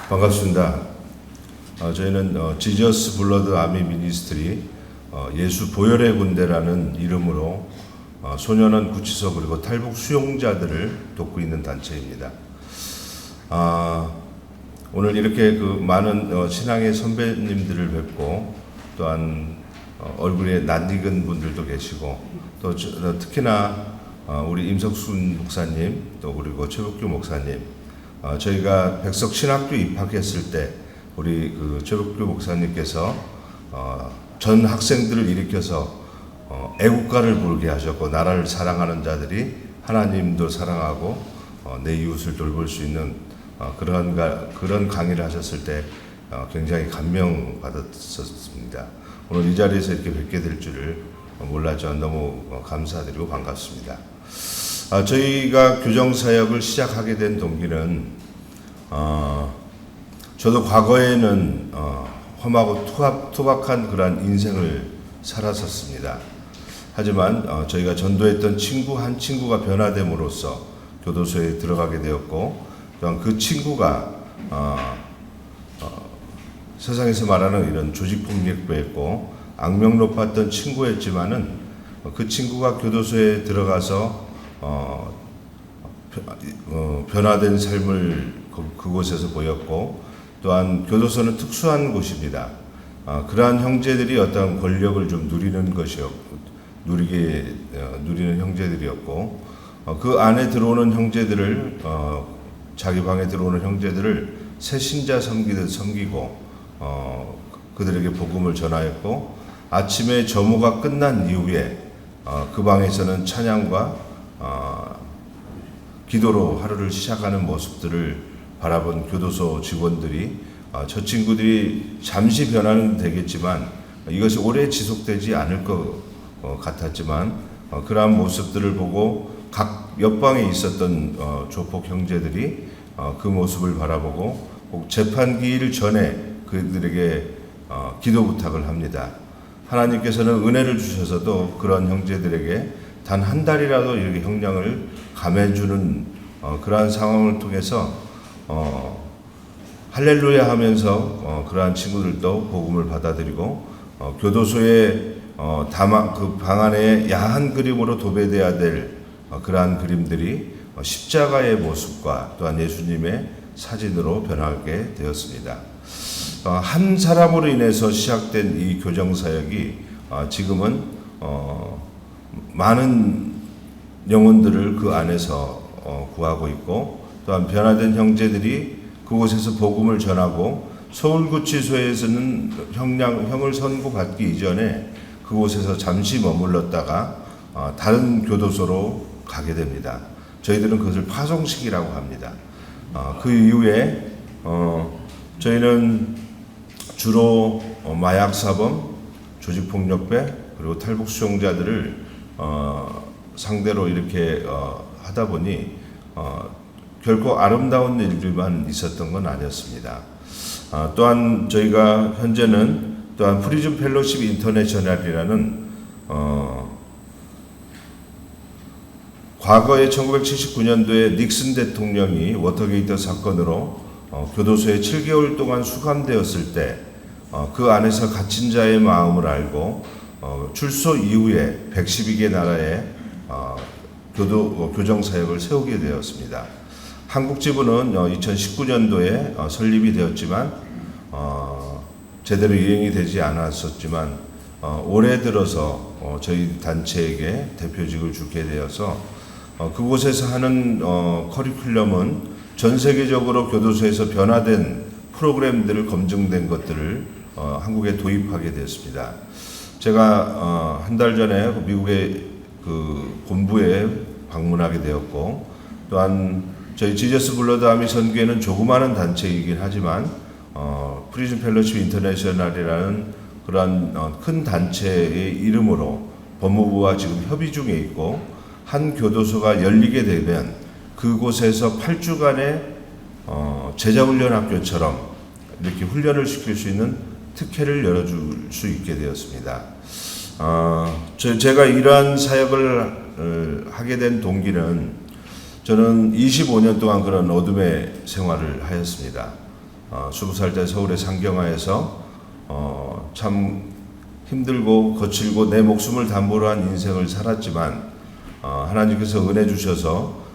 반갑습니다. 저희는 지저스 블러드 아미 미니스트리 예수 보혈의 군대라는 이름으로 소년원 구치소 그리고 탈북 수용자들을 돕고 있는 단체입니다. 오늘 이렇게 많은 신앙의 선배님들을 뵙고 또한 얼굴에 낯익은 분들도 계시고 또 특히나 우리 임석순 목사님 또 그리고 최복규 목사님 저희가 백석 신학교 입학했을 때 우리 최복규 목사님께서 전 학생들을 일으켜서 애국가를 부르게 하셨고 나라를 사랑하는 자들이 하나님도 사랑하고 내 이웃을 돌볼 수 있는 그런 강의를 하셨을 때 굉장히 감명받았었습니다. 오늘 이 자리에서 이렇게 뵙게 될 줄을 몰랐죠. 너무 감사드리고 반갑습니다. 저희가 교정사역을 시작하게 된 동기는 저도 과거에는 험하고 투박한 그런 인생을 살았었습니다. 하지만 저희가 전도했던 한 친구가 변화됨으로써 교도소에 들어가게 되었고 또한 그 친구가 세상에서 말하는 이런 조직폭력도 했고 악명 높았던 친구였지만은 그 친구가 교도소에 들어가서 변화된 삶을 그곳에서 보였고 또한 교도소는 특수한 곳입니다. 그러한 형제들이 어떤 권력을 좀 누리는 형제들이었고 그 안에 들어오는 형제들을 자기 방에 들어오는 형제들을 새신자 섬기듯 섬기고 그들에게 복음을 전하였고 아침에 점호가 끝난 이후에 그 방에서는 찬양과 기도로 하루를 시작하는 모습들을 바라본 교도소 직원들이 저 친구들이 잠시 변화는 되겠지만 이것이 오래 지속되지 않을 것 같았지만 그러한 모습들을 보고 각 옆방에 있었던 조폭 형제들이 그 모습을 바라보고 꼭 재판기일 전에 그들에게 기도 부탁을 합니다. 하나님께서는 은혜를 주셔서도 그런 형제들에게 단 한 달이라도 이렇게 형량을 감해주는 그러한 상황을 통해서 할렐루야 하면서 그러한 친구들도 복음을 받아들이고 교도소의 그 방 안에 야한 그림으로 도배돼야 될 그러한 그림들이 십자가의 모습과 또한 예수님의 사진으로 변하게 되었습니다. 한 사람으로 인해서 시작된 이 교정사역이 지금은 많은 영혼들을 그 안에서 구하고 있고 또한 변화된 형제들이 그곳에서 복음을 전하고 서울구치소에서는 형을 선고받기 이전에 그곳에서 잠시 머물렀다가 다른 교도소로 가게 됩니다. 저희들은 그것을 파송식이라고 합니다. 그 이후에 저희는 주로 마약사범, 조직폭력배 그리고 탈북 수용자들을 상대로 이렇게 하다 보니 결코 아름다운 일들만 있었던 건 아니었습니다. 또한 저희가 현재는 또한 프리즌 펠로십 인터내셔널이라는 과거에 1979년도에 닉슨 대통령이 워터게이트 사건으로 교도소에 7개월 동안 수감되었을 때 그 안에서 갇힌 자의 마음을 알고 출소 이후에 112개 나라에 교정사역을 세우게 되었습니다. 한국 지부는 2019년도에 설립이 되었지만 제대로 이행이 되지 않았었지만 올해 들어서 저희 단체에게 대표직을 주게 되어서 그곳에서 하는 커리큘럼은 전 세계적으로 교도소에서 변화된 프로그램들을 검증된 것들을 한국에 도입하게 되었습니다. 제가 한 달 전에 미국의 그 본부에 방문하게 되었고 또한 저희 지저스 블러드 아미 선교회는 조그마한 단체이긴 하지만 프리즌 펠로십 인터내셔널이라는 그러한 큰 단체의 이름으로 법무부와 지금 협의 중에 있고 한 교도소가 열리게 되면 그곳에서 8주간의 제자훈련학교처럼 이렇게 훈련을 시킬 수 있는 특혜를 열어줄 수 있게 되었습니다. 제가 이러한 사역을 하게 된 동기는 저는 25년 동안 그런 어둠의 생활을 하였습니다. 20살 때 서울의 상경하에서 참 힘들고 거칠고 내 목숨을 담보로 한 인생을 살았지만 하나님께서 은혜 주셔서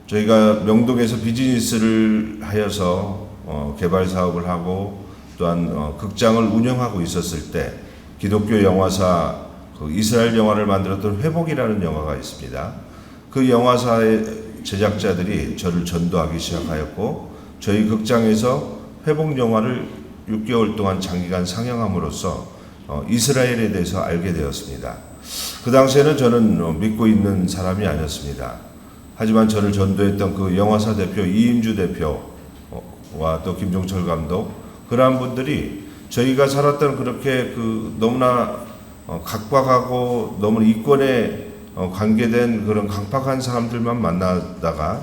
저희가 명동에서 비즈니스를 하여서 개발 사업을 하고 또한 극장을 운영하고 있었을 때 기독교 영화사 이스라엘 영화를 만들었던 회복이라는 영화가 있습니다. 그 영화사의 제작자들이 저를 전도하기 시작하였고 저희 극장에서 회복 영화를 6개월 동안 장기간 상영함으로써 이스라엘에 대해서 알게 되었습니다. 그 당시에는 저는 믿고 있는 사람이 아니었습니다. 하지만 저를 전도했던 그 영화사 대표 이임주 대표와 또 김종철 감독 그러한 분들이 저희가 살았던 그렇게 너무나 각박하고 너무 이권에 관계된 그런 강팍한 사람들만 만나다가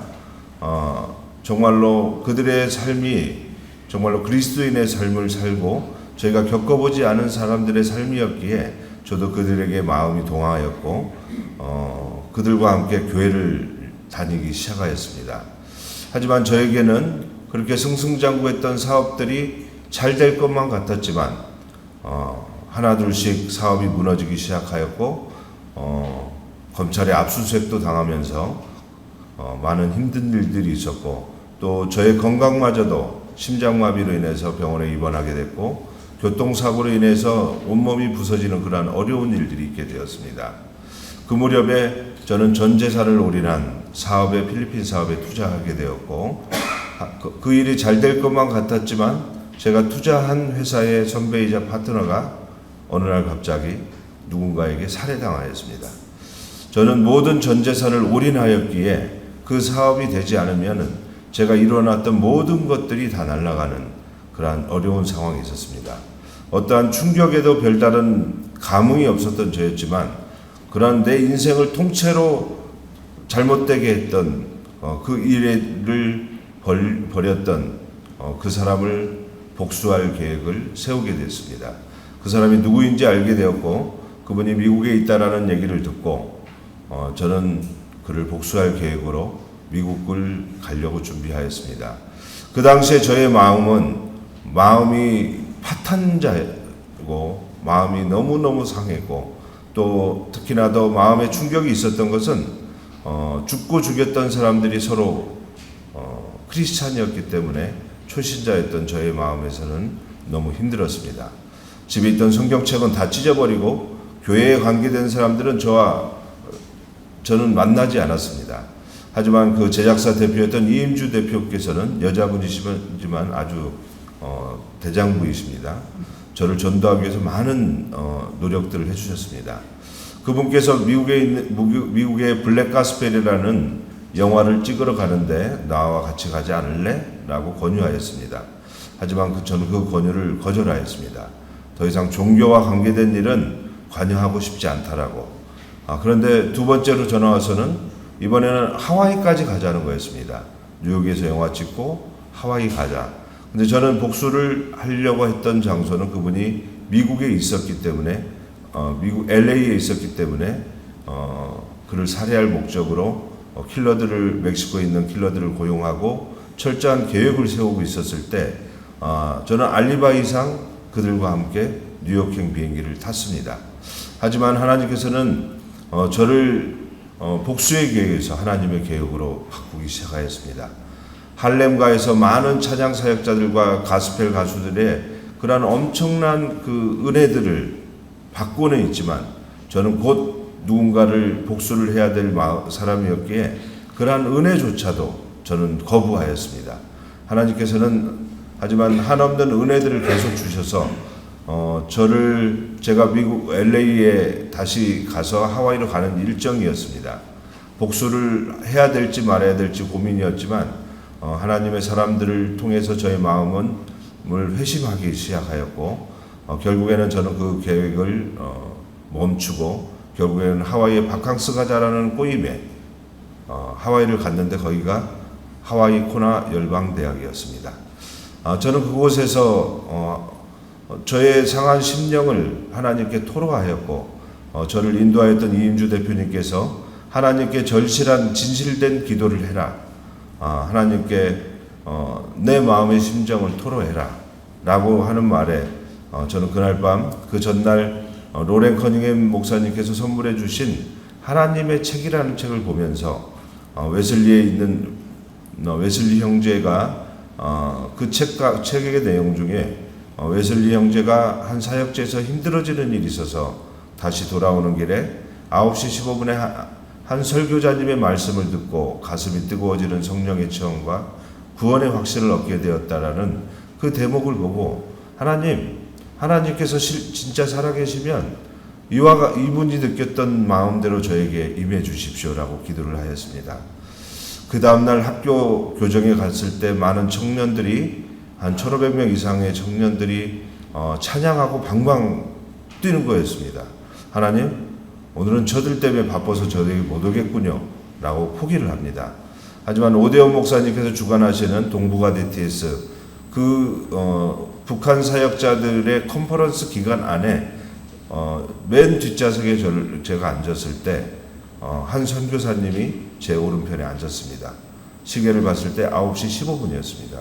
정말로 그들의 삶이 정말로 그리스도인의 삶을 살고 저희가 겪어보지 않은 사람들의 삶이었기에 저도 그들에게 마음이 동하였고 그들과 함께 교회를 다니기 시작하였습니다. 하지만 저에게는 그렇게 승승장구했던 사업들이 잘 될 것만 같았지만 하나둘씩 사업이 무너지기 시작하였고 검찰의 압수수색도 당하면서 많은 힘든 일들이 있었고 또 저의 건강마저도 심장마비로 인해서 병원에 입원하게 됐고 교통사고로 인해서 온몸이 부서지는 그러한 어려운 일들이 있게 되었습니다. 그 무렵에 저는 전 재산을 올인한 사업에 필리핀 사업에 투자하게 되었고 그 일이 잘 될 것만 같았지만 제가 투자한 회사의 선배이자 파트너가 어느 날 갑자기 누군가에게 살해당하였습니다. 저는 모든 전 재산을 올인하였기에 그 사업이 되지 않으면 제가 이뤄놨던 모든 것들이 다 날아가는 그러한 어려운 상황이 있었습니다. 어떠한 충격에도 별다른 감흥이 없었던 저였지만 그러한 내 인생을 통째로 잘못되게 했던 그 일을 벌였던 그 사람을 복수할 계획을 세우게 됐습니다. 그 사람이 누구인지 알게 되었고 그분이 미국에 있다라는 얘기를 듣고 저는 그를 복수할 계획으로 미국을 가려고 준비하였습니다. 그 당시에 저의 마음이 파탄자고 마음이 너무너무 상했고 또 특히나 더 마음에 충격이 있었던 것은 죽고 죽였던 사람들이 서로 크리스찬이었기 때문에 초신자였던 저의 마음에서는 너무 힘들었습니다. 집에 있던 성경책은 다 찢어버리고 교회에 관계된 사람들은 저는 만나지 않았습니다. 하지만 그 제작사 대표였던 이임주 대표께서는 여자분이시지만 아주 대장부이십니다. 저를 전도하기 위해서 많은 노력들을 해주셨습니다. 그분께서 미국의 블랙 가스펠이라는 영화를 찍으러 가는데 나와 같이 가지 않을래? 라고 권유하였습니다. 하지만 저는 그 권유를 거절하였습니다. 더 이상 종교와 관계된 일은 관여하고 싶지 않다라고. 그런데 두 번째로 전화 와서는 이번에는 하와이까지 가자는 거였습니다. 뉴욕에서 영화 찍고 하와이 가자. 근데 저는 복수를 하려고 했던 장소는 그분이 미국에 있었기 때문에 미국 LA에 있었기 때문에 그를 살해할 목적으로 멕시코에 있는 킬러들을 고용하고 철저한 계획을 세우고 있었을 때 저는 알리바이상 그들과 함께 뉴욕행 비행기를 탔습니다. 하지만 하나님께서는 저를 복수의 계획에서 하나님의 계획으로 바꾸기 시작하였습니다. 할렘가에서 많은 찬양 사역자들과 가스펠 가수들의 그러한 엄청난 그 은혜들을 받고는 있지만 저는 곧 누군가를 복수를 해야 될 사람이었기에 그러한 은혜조차도 저는 거부하였습니다. 하나님께서는 하지만 한없는 은혜들을 계속 주셔서 제가 미국 LA에 다시 가서 하와이로 가는 일정이었습니다. 복수를 해야 될지 말아야 될지 고민이었지만 하나님의 사람들을 통해서 저의 마음을 회심하기 시작하였고 결국에는 저는 그 계획을 멈추고 결국에는 하와이에 바캉스 가자라는 꼬임에 하와이를 갔는데 거기가 하와이 코나 열방대학이었습니다. 저는 그곳에서 저의 상한 심령을 하나님께 토로하였고 저를 인도하였던 이임주 대표님께서 하나님께 절실한 진실된 기도를 해라. 하나님께 내 마음의 심정을 토로해라 라고 하는 말에 저는 그날 밤 그 전날 로렌 커닝햄 목사님께서 선물해 주신 하나님의 책이라는 책을 보면서 웨슬리에 있는 웨슬리 형제가 그 책의 내용 중에 웨슬리 형제가 한 사역지에서 힘들어지는 일이 있어서 다시 돌아오는 길에 9시 15분에 한 설교자님의 말씀을 듣고 가슴이 뜨거워지는 성령의 체험과 구원의 확신을 얻게 되었다라는 그 대목을 보고 하나님께서 진짜 살아계시면 이분이 느꼈던 마음대로 저에게 임해 주십시오라고 기도를 하였습니다. 그 다음날 학교 교정에 갔을 때 많은 청년들이 한 1,500명 이상의 청년들이 찬양하고 방방 뛰는 거였습니다. 하나님, 오늘은 저들 때문에 바빠서 저에게 못 오겠군요 라고 포기를 합니다. 하지만 오대원 목사님께서 주관하시는 동북아 DTS 북한 사역자들의 컨퍼런스 기간 안에 맨 뒷좌석에 제가 앉았을 때 한 선교사님이 제 오른편에 앉았습니다. 시계를 봤을 때 9시 15분이었습니다.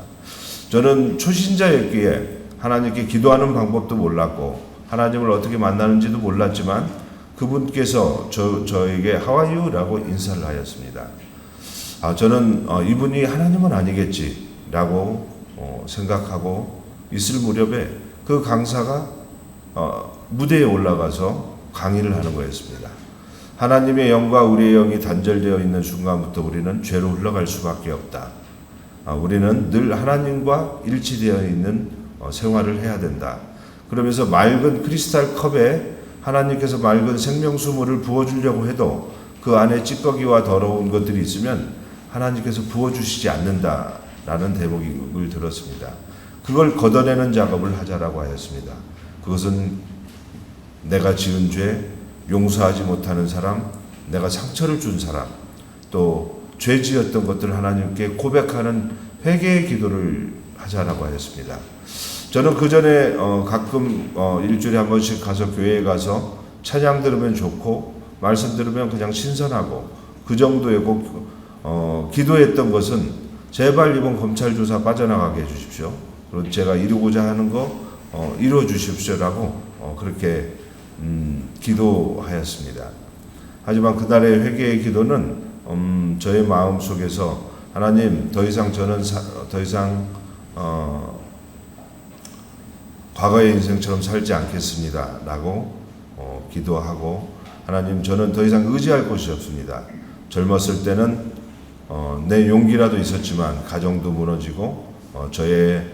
저는 초신자였기에 하나님께 기도하는 방법도 몰랐고 하나님을 어떻게 만나는지도 몰랐지만 그분께서 저에게 How are you? 라고 인사를 하였습니다. 저는 이분이 하나님은 아니겠지라고 생각하고 있을 무렵에 그 강사가 무대에 올라가서 강의를 하는 거였습니다. 하나님의 영과 우리의 영이 단절되어 있는 순간부터 우리는 죄로 흘러갈 수밖에 없다. 우리는 늘 하나님과 일치되어 있는 생활을 해야 된다. 그러면서 맑은 크리스탈 컵에 하나님께서 맑은 생명수물을 부어주려고 해도 그 안에 찌꺼기와 더러운 것들이 있으면 하나님께서 부어주시지 않는다라는 대목을 들었습니다. 그걸 걷어내는 작업을 하자라고 하였습니다. 그것은 내가 지은 죄, 용서하지 못하는 사람, 내가 상처를 준 사람, 또 죄 지었던 것들 하나님께 고백하는 회개의 기도를 하자라고 하였습니다. 저는 그 전에 가끔 일주일에 한 번씩 가서 교회에 가서 찬양 들으면 좋고 말씀 들으면 그냥 신선하고 그 정도였고 기도했던 것은 제발 이번 검찰 조사 빠져나가게 해주십시오. 그리고 제가 이루고자 하는 거 이루어 주십시오라고 그렇게 기도하였습니다. 하지만 그날의 회개의 기도는 저의 마음 속에서 하나님 더 이상 저는 더 이상 과거의 인생처럼 살지 않겠습니다 라고 기도하고 하나님 저는 더 이상 의지할 곳이 없습니다. 젊었을 때는 내 용기라도 있었지만 가정도 무너지고 저의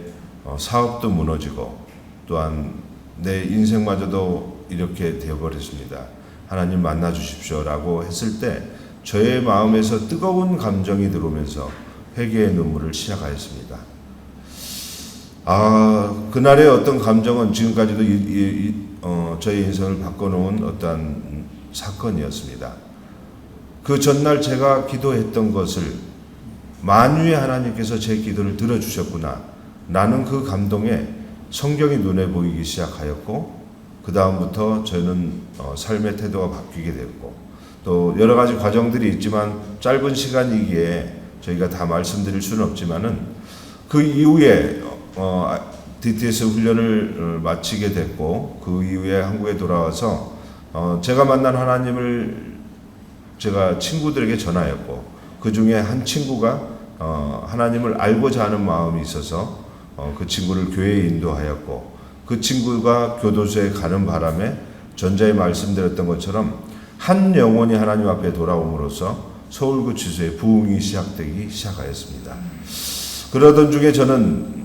사업도 무너지고 또한 내 인생마저도 이렇게 되어버렸습니다. 하나님 만나 주십시오 라고 했을 때 저의 마음에서 뜨거운 감정이 들어오면서 회개의 눈물을 시작하였습니다. 그날의 어떤 감정은 지금까지도 저의 인생을 바꿔놓은 어떤 사건이었습니다. 그 전날 제가 기도했던 것을 만유의 하나님께서 제 기도를 들어주셨구나. 나는 그 감동에 성경이 눈에 보이기 시작하였고 그 다음부터 저는 삶의 태도가 바뀌게 됐고 또 여러 가지 과정들이 있지만 짧은 시간이기에 저희가 다 말씀드릴 수는 없지만은 그 이후에 DTS 훈련을 마치게 됐고 그 이후에 한국에 돌아와서 제가 만난 하나님을 제가 친구들에게 전하였고 그 중에 한 친구가 하나님을 알고자 하는 마음이 있어서 그 친구를 교회에 인도하였고 그 친구가 교도소에 가는 바람에 전자에 말씀드렸던 것처럼 한 영혼이 하나님 앞에 돌아옴으로써 서울구치소의 부흥이 시작되기 시작하였습니다. 그러던 중에 저는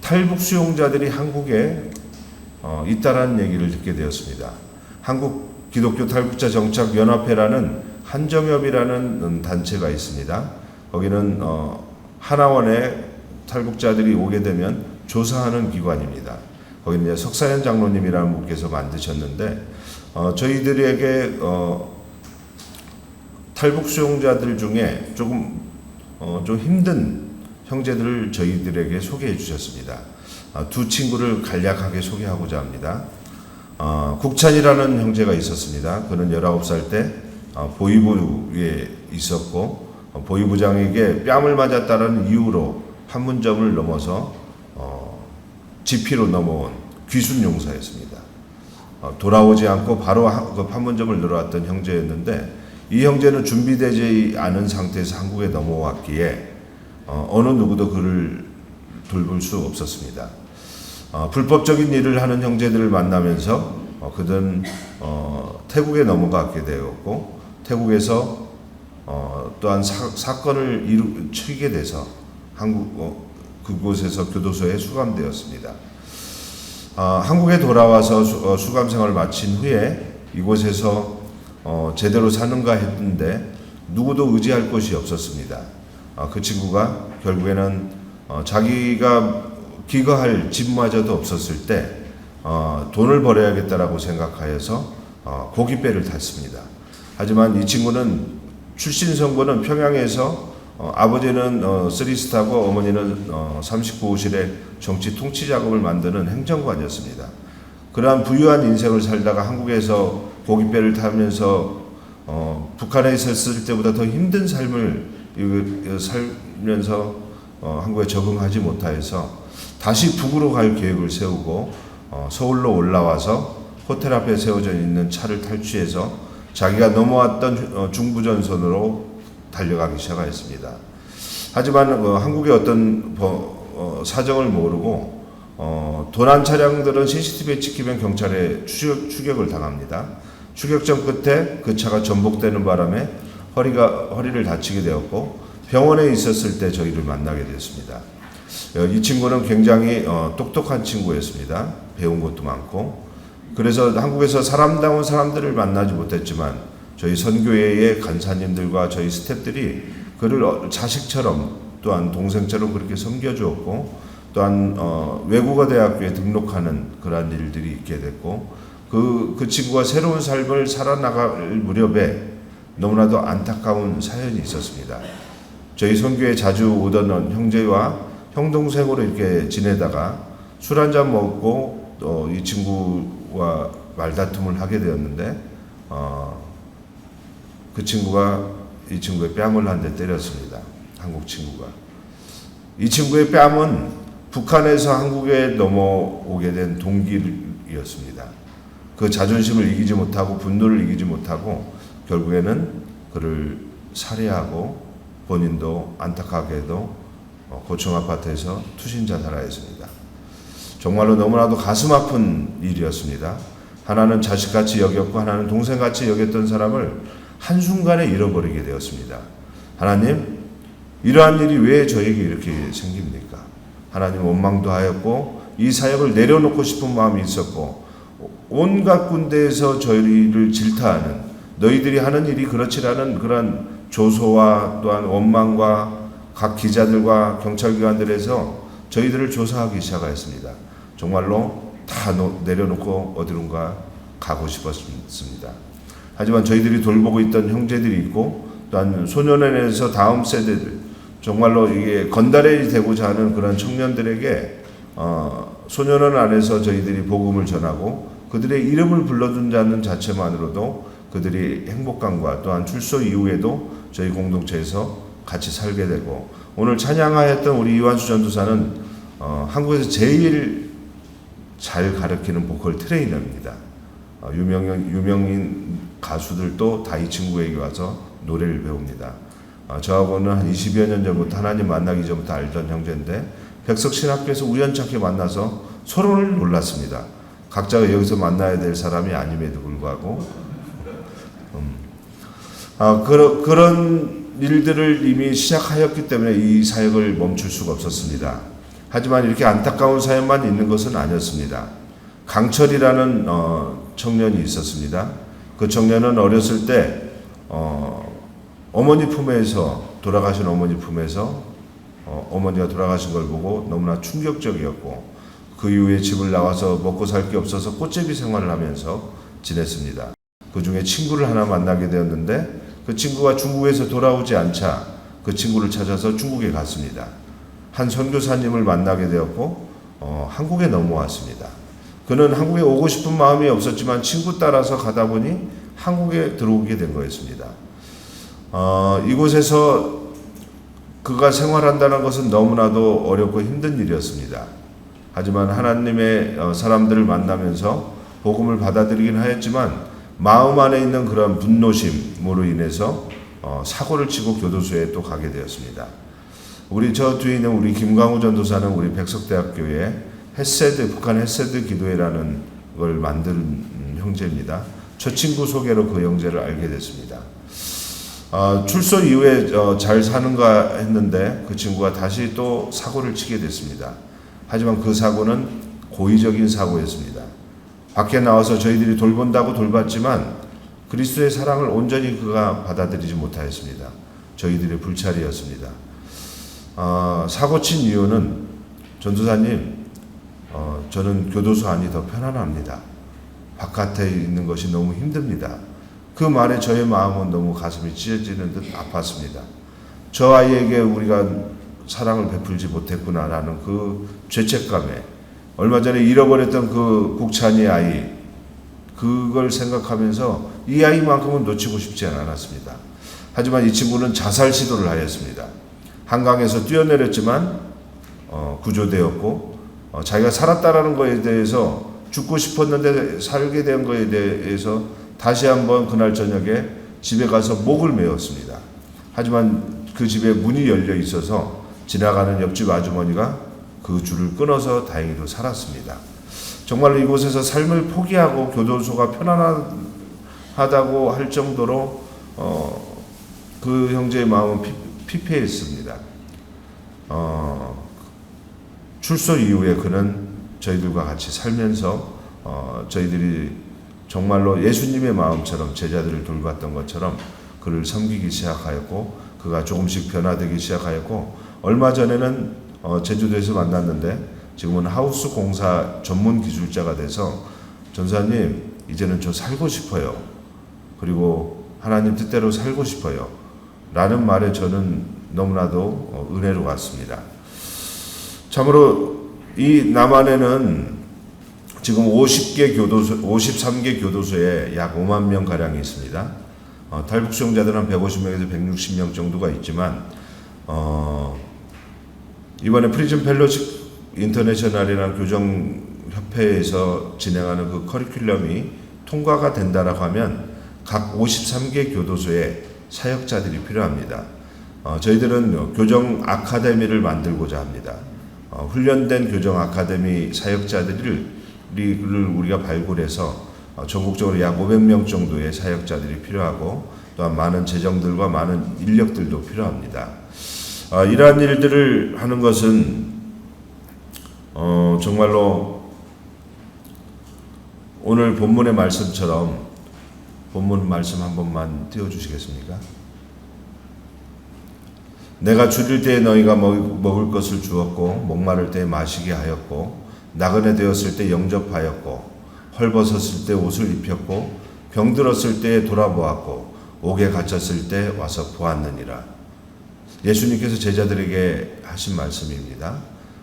탈북 수용자들이 한국에 있다라는 얘기를 듣게 되었습니다. 한국 기독교 탈북자 정착 연합회라는 한정협이라는 단체가 있습니다. 거기는 하나원에 탈북자들이 오게 되면 조사하는 기관입니다. 거기는 이제 석사현 장로님이라는 분께서 만드셨는데 저희들에게 탈북 수용자들 중에 좀 힘든 형제들을 저희들에게 소개해 주셨습니다. 두 친구를 간략하게 소개하고자 합니다. 국찬이라는 형제가 있었습니다. 그는 19살 때 보위부에 있었고 보위부장에게 뺨을 맞았다는 이유로 판문점을 넘어서 지피로 넘어온 귀순 용사였습니다. 돌아오지 않고 바로 그 판문점을 늘어왔던 형제였는데 이 형제는 준비되지 않은 상태에서 한국에 넘어왔기에 어느 누구도 그를 돌볼 수 없었습니다. 불법적인 일을 하는 형제들을 만나면서 그들은 태국에 넘어가게 되었고 태국에서 또한 사건을 치게 돼서 그곳에서 교도소에 수감되었습니다. 한국에 돌아와서 수감 생활을 마친 후에 이곳에서 제대로 사는가 했는데 누구도 의지할 곳이 없었습니다. 그 친구가 결국에는 자기가 기거할 집마저도 없었을 때 돈을 벌어야겠다라고 생각하여서 고깃배를 탔습니다. 하지만 이 친구는 출신 성분은 평양에서 아버지는 쓰리스타고 어머니는 39호실의 정치 통치 작업을 만드는 행정관이었습니다. 그러한 부유한 인생을 살다가 한국에서 고깃배를 타면서 북한에 있었을 때보다 더 힘든 삶을 살면서 한국에 적응하지 못하여서 다시 북으로 갈 계획을 세우고 서울로 올라와서 호텔 앞에 세워져 있는 차를 탈취해서 자기가 넘어왔던 중부전선으로 달려가기 시작하였습니다. 하지만 한국의 어떤 사정을 모르고 도난 차량들은 CCTV에 찍히면 경찰에 추격을 당합니다. 추격 전 끝에 그 차가 전복되는 바람에 허리를 다치게 되었고 병원에 있었을 때 저희를 만나게 되었습니다. 이 친구는 굉장히 똑똑한 친구였습니다. 배운 것도 많고 그래서 한국에서 사람다운 사람들을 만나지 못했지만 저희 선교회의 간사님들과 저희 스태프들이 그를 자식처럼 또한 동생처럼 그렇게 섬겨주었고 또한 외국어 대학교에 등록하는 그러한 일들이 있게 됐고 그 친구가 새로운 삶을 살아나갈 무렵에 너무나도 안타까운 사연이 있었습니다. 저희 선교에 자주 오던 형제와 형 동생으로 이렇게 지내다가 술 한잔 먹고 이 친구와 말다툼을 하게 되었는데 그 친구가 이 친구의 뺨을 한 대 때렸습니다. 한국 친구가. 이 친구의 뺨은 북한에서 한국에 넘어오게 된 동기였습니다. 그 자존심을 이기지 못하고 분노를 이기지 못하고 결국에는 그를 살해하고 본인도 안타깝게도 고층 아파트에서 투신 자살하였습니다. 정말로 너무나도 가슴 아픈 일이었습니다. 하나는 자식같이 여겼고 하나는 동생같이 여겼던 사람을 한순간에 잃어버리게 되었습니다. 하나님, 이러한 일이 왜 저에게 이렇게 생깁니까? 하나님 원망도 하였고 이 사역을 내려놓고 싶은 마음이 있었고 온갖 군대에서 저희를 질타하는 너희들이 하는 일이 그렇지 않은 그런 조소와 또한 원망과 각 기자들과 경찰기관들에서 저희들을 조사하기 시작하였습니다. 정말로 다 내려놓고 어디론가 가고 싶었습니다. 하지만 저희들이 돌보고 있던 형제들이 있고 또한 소년원에서 다음 세대들 정말로 이게 건달이 되고자 하는 그런 청년들에게 소년원 안에서 저희들이 복음을 전하고 그들의 이름을 불러준다는 자체만으로도 그들이 행복감과 또한 출소 이후에도 저희 공동체에서 같이 살게 되고 오늘 찬양하였던 우리 이완수 전도사는 한국에서 제일 잘 가르치는 보컬 트레이너입니다. 유명인 가수들도 다 이 친구에게 와서 노래를 배웁니다. 저하고는 한 20여 년 전부터 하나님 만나기 전부터 알던 형제인데 백석신학교에서 우연찮게 만나서 서로를 놀랐습니다. 각자가 여기서 만나야 될 사람이 아님에도 불구하고 그런 일들을 이미 시작하였기 때문에 이 사역을 멈출 수가 없었습니다. 하지만 이렇게 안타까운 사연만 있는 것은 아니었습니다. 강철이라는 청년이 있었습니다. 그 청년은 어렸을 때 어머니 품에서 돌아가신 어머니 품에서 어머니가 돌아가신 걸 보고 너무나 충격적이었고 그 이후에 집을 나와서 먹고 살 게 없어서 꽃제비 생활을 하면서 지냈습니다. 그 중에 친구를 하나 만나게 되었는데 그 친구가 중국에서 돌아오지 않자 그 친구를 찾아서 중국에 갔습니다. 한 선교사님을 만나게 되었고 한국에 넘어왔습니다. 그는 한국에 오고 싶은 마음이 없었지만 친구 따라서 가다 보니 한국에 들어오게 된 거였습니다. 이곳에서 그가 생활한다는 것은 너무나도 어렵고 힘든 일이었습니다. 하지만 하나님의 사람들을 만나면서 복음을 받아들이긴 하였지만 마음 안에 있는 그런 분노심으로 인해서 사고를 치고 교도소에 또 가게 되었습니다. 저 뒤에 있는 우리 김광우 전도사는 우리 백석대학교에 북한 헤세드 기도회라는 걸 만든 형제입니다. 저 친구 소개로 그 형제를 알게 됐습니다. 출소 이후에 잘 사는가 했는데 그 친구가 다시 또 사고를 치게 됐습니다. 하지만 그 사고는 고의적인 사고였습니다. 밖에 나와서 저희들이 돌본다고 돌봤지만 그리스도의 사랑을 온전히 그가 받아들이지 못하였습니다. 저희들의 불찰이었습니다. 사고 친 이유는 전도사님, 저는 교도소 안이 더 편안합니다. 바깥에 있는 것이 너무 힘듭니다. 그 말에 저의 마음은 너무 가슴이 찢어지는 듯 아팠습니다. 저 아이에게 우리가 사랑을 베풀지 못했구나라는 그 죄책감에 얼마 전에 잃어버렸던 그 국찬이 아이, 그걸 생각하면서 이 아이만큼은 놓치고 싶지 않았습니다. 하지만 이 친구는 자살 시도를 하였습니다. 한강에서 뛰어내렸지만 구조되었고 자기가 살았다라는 것에 대해서 죽고 싶었는데 살게 된 것에 대해서 다시 한번 그날 저녁에 집에 가서 목을 메었습니다. 하지만 그 집에 문이 열려 있어서 지나가는 옆집 아주머니가 그 줄을 끊어서 다행히도 살았습니다. 정말로 이곳에서 삶을 포기하고 교도소가 편안하다고 할 정도로 그 형제의 마음은 피폐했습니다. 출소 이후에 그는 저희들과 같이 살면서 저희들이 정말로 예수님의 마음처럼 제자들을 돌봤던 것처럼 그를 섬기기 시작하였고 그가 조금씩 변화되기 시작하였고 얼마 전에는 제주도에서 만났는데 지금은 하우스 공사 전문 기술자가 돼서 전사님 이제는 저 살고 싶어요. 그리고 하나님 뜻대로 살고 싶어요. 라는 말에 저는 너무나도 은혜로 갔습니다. 참으로 이 남한에는 지금 53개 교도소에 약 5만 명 가량이 있습니다. 탈북 수용자들은 한 150명에서 160명 정도가 있지만 이번에 프리즌 펠로십 인터내셔널이라는 교정협회에서 진행하는 그 커리큘럼이 통과가 된다라고 하면 각 53개 교도소에 사역자들이 필요합니다. 저희들은 교정 아카데미를 만들고자 합니다. 훈련된 교정 아카데미 사역자들을 우리가 발굴해서 전국적으로 약 500명 정도의 사역자들이 필요하고 또한 많은 재정들과 많은 인력들도 필요합니다. 이러한 일들을 하는 것은 정말로 오늘 본문의 말씀처럼 본문 말씀 한 번만 띄워주시겠습니까? 내가 줄일 때에 너희가 먹을 것을 주었고 목마를 때에 마시게 하였고 나그네 되었을 때 영접하였고 헐벗었을 때 옷을 입혔고 병들었을 때 돌아보았고 옥에 갇혔을 때 와서 보았느니라. 예수님께서 제자들에게 하신 말씀입니다.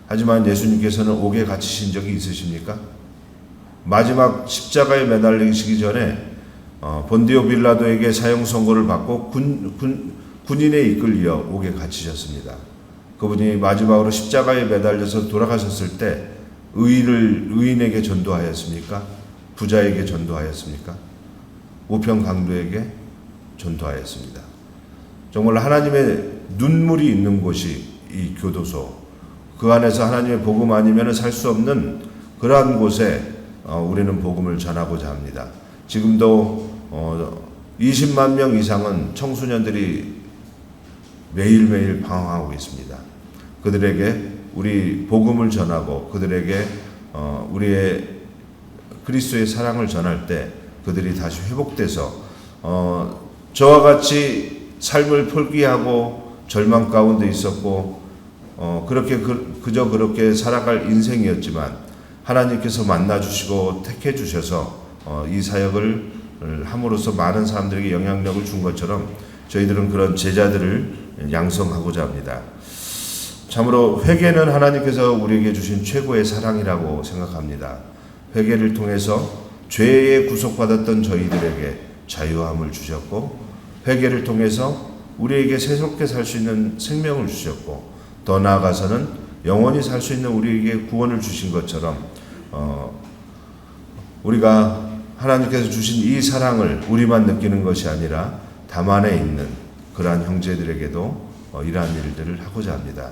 하지만 예수님께서는 옥에 갇히신 적이 있으십니까? 마지막 십자가에 매달리시기 전에 본디오 빌라도에게 사형 선고를 받고 군인에 이끌려 옥에 갇히셨습니다. 그분이 마지막으로 십자가에 매달려서 돌아가셨을 때 의인에게 전도하였습니까? 부자에게 전도하였습니까? 우편 강도에게 전도하였습니다. 정말 하나님의 눈물이 있는 곳이 이 교도소, 그 안에서 하나님의 복음 아니면 살 수 없는 그러한 곳에 우리는 복음을 전하고자 합니다. 지금도 20만 명 이상은 청소년들이 매일매일 방황하고 있습니다. 그들에게 우리 복음을 전하고 그들에게 우리의 그리스도의 사랑을 전할 때 그들이 다시 회복돼서 저와 같이 삶을 포기하고 절망 가운데 있었고 그저 그렇게 살아갈 인생이었지만 하나님께서 만나주시고 택해 주셔서 이 사역을 함으로써 많은 사람들에게 영향력을 준 것처럼 저희들은 그런 제자들을 양성하고자 합니다. 참으로 회개는 하나님께서 우리에게 주신 최고의 사랑이라고 생각합니다. 회개를 통해서 죄에 구속받았던 저희들에게 자유함을 주셨고 회개를 통해서 우리에게 새롭게 살 수 있는 생명을 주셨고, 더 나아가서는 영원히 살 수 있는 우리에게 구원을 주신 것처럼 우리가 하나님께서 주신 이 사랑을 우리만 느끼는 것이 아니라 담안에 있는 그러한 형제들에게도 이러한 일들을 하고자 합니다.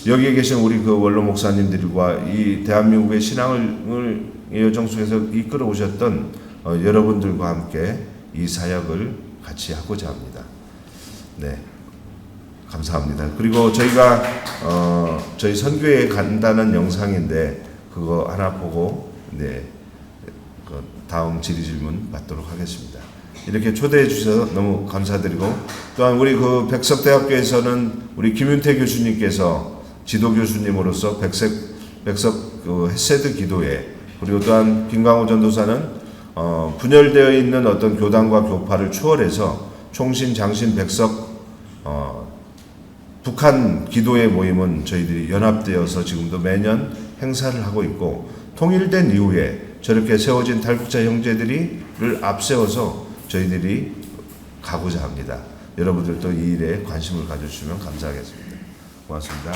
여기에 계신 우리 그 원로 목사님들과 이 대한민국의 신앙을 여정 속에서 이끌어 오셨던 여러분들과 함께 이 사역을 같이 하고자 합니다. 네, 감사합니다. 그리고 저희가 저희 선교에 간다는 영상인데 그거 하나 보고 그 다음 질의질문 받도록 하겠습니다. 이렇게 초대해 주셔서 너무 감사드리고, 또한 우리 그 백석대학교에서는 우리 김윤태 교수님께서 지도 교수님으로서 백석 그 헤세드 기도회, 그리고 또한 김강호 전도사는 분열되어 있는 어떤 교단과 교파를 추월해서 총신, 장신, 백석 북한 기도회 모임은 저희들이 연합되어서 지금도 매년 행사를 하고 있고, 통일된 이후에 저렇게 세워진 탈북자 형제들이를 앞세워서 저희들이 가고자 합니다. 여러분들도 이 일에 관심을 가져주시면 감사하겠습니다. 고맙습니다.